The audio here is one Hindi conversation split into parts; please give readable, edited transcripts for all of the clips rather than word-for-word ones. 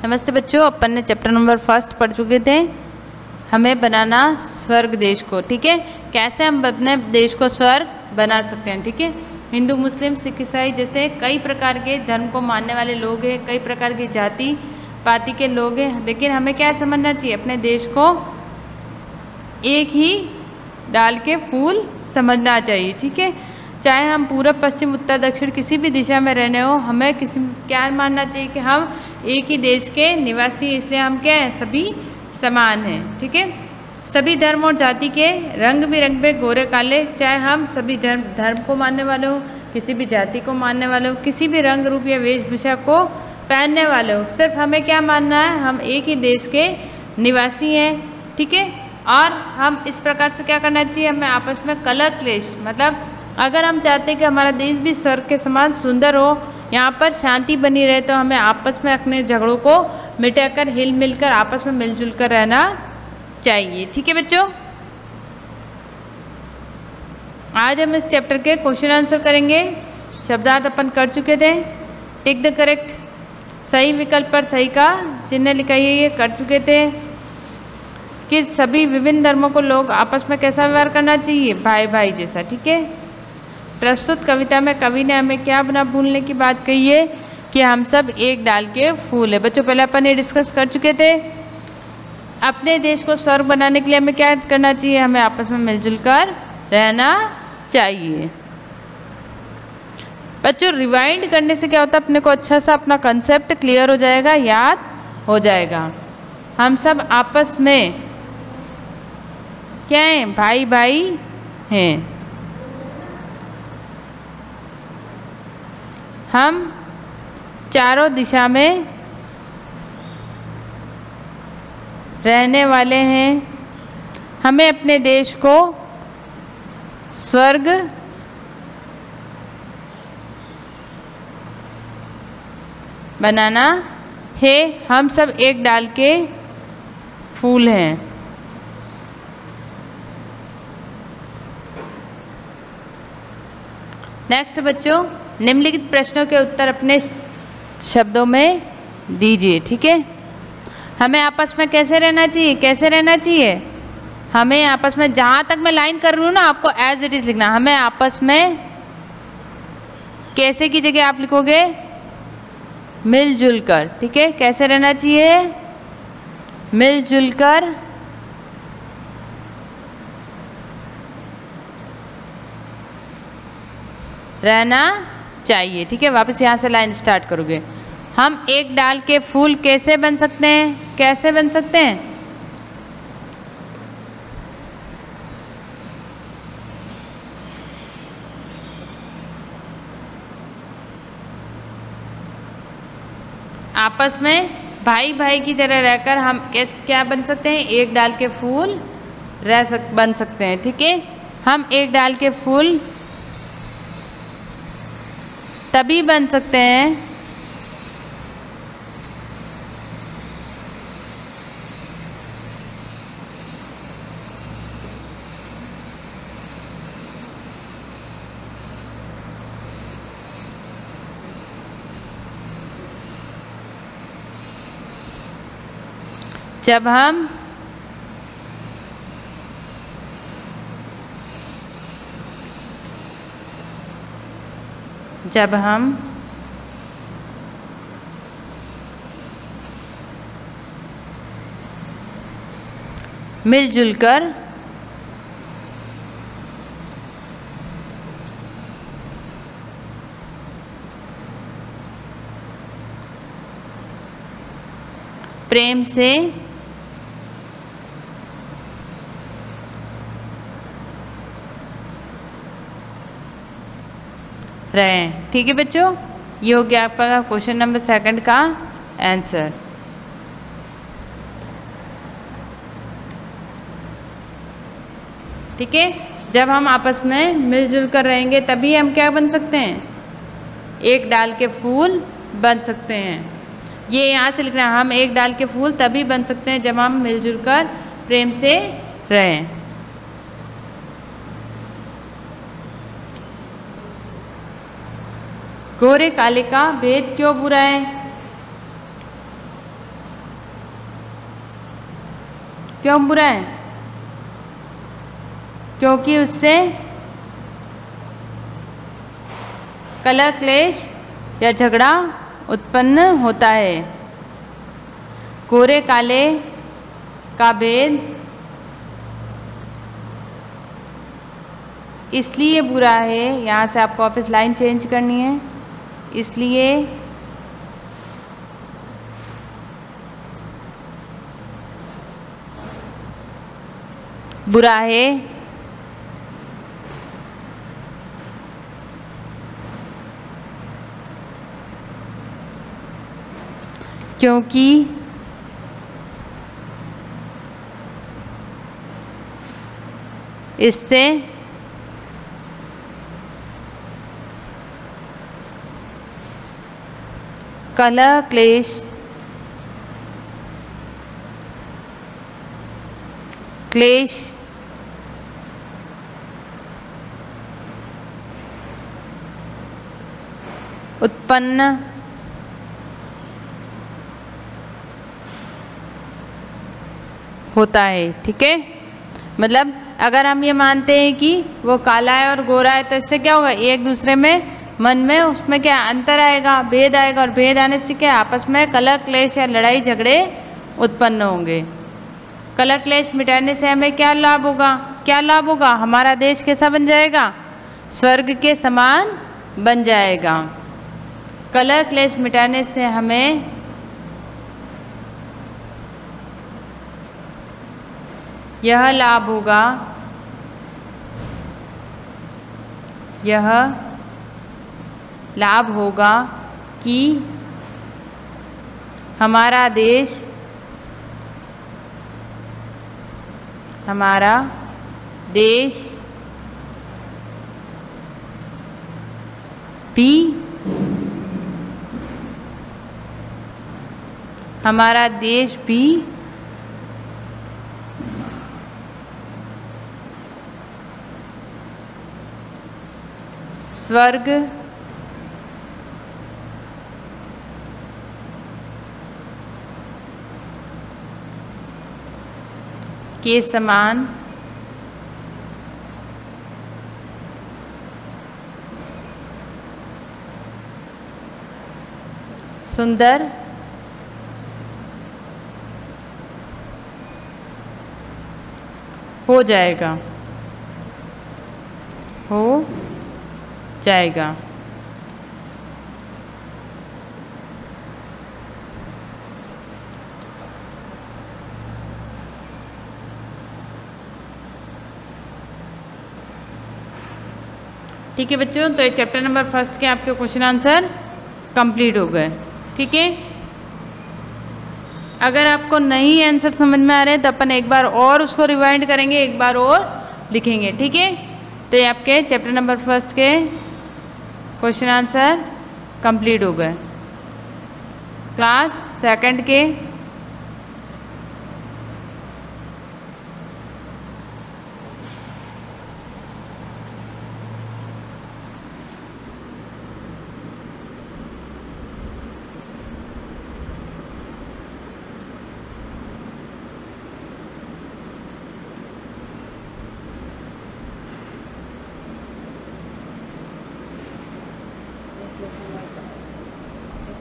नमस्ते बच्चों, अपन ने चैप्टर नंबर 1 पढ़ चुके थे। हमें बनाना स्वर्ग देश को। ठीक है, कैसे हम अपने देश को स्वर्ग बना सकते हैं। ठीक है, हिंदू, मुस्लिम, सिख, ईसाई जैसे कई प्रकार के धर्म को मानने वाले लोग हैं, कई प्रकार की जाति पाति के लोग हैं, लेकिन हमें क्या समझना चाहिए, अपने देश को एक ही डाल के फूल समझना चाहिए। ठीक है, चाहे हम पूरब, पश्चिम, उत्तर, दक्षिण किसी भी दिशा में रहने हो, हमें क्या मानना चाहिए कि हम एक ही देश के निवासी, इसलिए हम क्या हैं, सभी समान हैं। ठीक है, सभी धर्म और जाति के रंग बिरंगे गोरे काले, चाहे हम सभी धर्म को मानने वाले हो, किसी भी जाति को मानने वाले हो, किसी भी रंग रूप या वेशभूषा को पहनने वाले हो, सिर्फ हमें क्या मानना है, हम एक ही देश के निवासी हैं। ठीक है, और हम इस प्रकार से क्या करना चाहिए, हमें आपस में कलह क्लेश, मतलब अगर हम चाहते हैं कि हमारा देश भी स्वर्ग के समान सुंदर हो, यहाँ पर शांति बनी रहे, तो हमें आपस में अपने झगड़ों को मिटाकर हिल मिलकर आपस में मिलजुल कर रहना चाहिए। ठीक है बच्चों, आज हम इस चैप्टर के क्वेश्चन आंसर करेंगे। शब्दार्थ अपन कर चुके थे। टिक द करेक्ट, सही विकल्प पर सही का चिन्ह लिखाइए, ये कर चुके थे। कि सभी विभिन्न धर्मों को लोग आपस में कैसा व्यवहार करना चाहिए, भाई भाई जैसा। ठीक है, प्रस्तुत कविता में कवि ने हमें क्या ना भूलने की बात कही है कि हम सब एक डाल के फूल है। बच्चों, पहले अपन ये डिस्कस कर चुके थे। अपने देश को स्वर्ग बनाने के लिए हमें क्या करना चाहिए, हमें आपस में मिलजुल कर रहना चाहिए। बच्चों, रिवाइंड करने से क्या होता है, अपने को अच्छा सा अपना कंसेप्ट क्लियर हो जाएगा, याद हो जाएगा। हम सब आपस में क्या हैं, भाई भाई हैं। हम चारों दिशा में रहने वाले हैं। हमें अपने देश को स्वर्ग बनाना है। हम सब एक डाल के फूल हैं। नेक्स्ट बच्चों, निम्नलिखित प्रश्नों के उत्तर अपने शब्दों में दीजिए। ठीक है, हमें आपस में कैसे रहना चाहिए, कैसे रहना चाहिए, हमें आपस में, जहाँ तक मैं लाइन कर रही हूँ ना, आपको एज इट इज लिखना। हमें आपस में कैसे की जगह आप लिखोगे मिलजुल कर। ठीक है, कैसे रहना चाहिए, मिलजुल कर रहना चाहिए। ठीक है, वापस यहाँ से लाइन स्टार्ट करोगे। हम एक डाल के फूल कैसे बन सकते हैं, कैसे बन सकते हैं, आपस में भाई भाई की तरह रहकर हम क्या बन सकते हैं, एक डाल के फूल बन सकते हैं। ठीक है, हम एक डाल के फूल तभी बन सकते हैं जब हम मिलजुल कर प्रेम से रहें। ठीक है बच्चों, ये हो गया आपका क्वेश्चन नंबर 2 का आंसर। ठीक है, जब हम आपस में मिलजुल कर रहेंगे तभी हम क्या बन सकते हैं, एक डाल के फूल बन सकते हैं। ये यहाँ से लिखना है, हम एक डाल के फूल तभी बन सकते हैं जब हम मिलजुल कर प्रेम से रहें। गोरे काले का भेद क्यों बुरा है? क्यों बुरा है? क्योंकि उससे कलह, क्लेश या झगड़ा उत्पन्न होता है। गोरे काले का भेद इसलिए बुरा है, यहाँ से आपको वापस लाइन चेंज करनी है, इसलिए बुरा है क्योंकि इससे कलह, क्लेश उत्पन्न होता है। ठीक है, मतलब अगर हम ये मानते हैं कि वो काला है और गोरा है, तो इससे क्या होगा, एक दूसरे में मन में उसमें क्या अंतर आएगा, भेद आएगा, और भेद आने से क्या आपस में कलह, क्लेश या लड़ाई झगड़े उत्पन्न होंगे। कलह क्लेश मिटाने से हमें क्या लाभ होगा? क्या लाभ होगा? हमारा देश कैसा बन जाएगा? स्वर्ग के समान बन जाएगा। कलह क्लेश मिटाने से हमें यह लाभ होगा, यह लाभ होगा कि हमारा देश भी स्वर्ग के समान सुंदर हो जाएगा, ठीक है बच्चों। तो ये चैप्टर नंबर फर्स्ट के आपके क्वेश्चन आंसर कंप्लीट हो गए। ठीक है, अगर आपको नहीं आंसर समझ में आ रहे हैं तो अपन एक बार और उसको रिवाइंड करेंगे, एक बार और लिखेंगे। ठीक है, तो ये आपके चैप्टर नंबर फर्स्ट के क्वेश्चन आंसर कंप्लीट हो गए। क्लास सेकंड के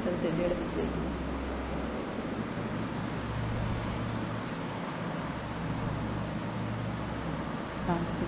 चलते 1:30 बजे सांस से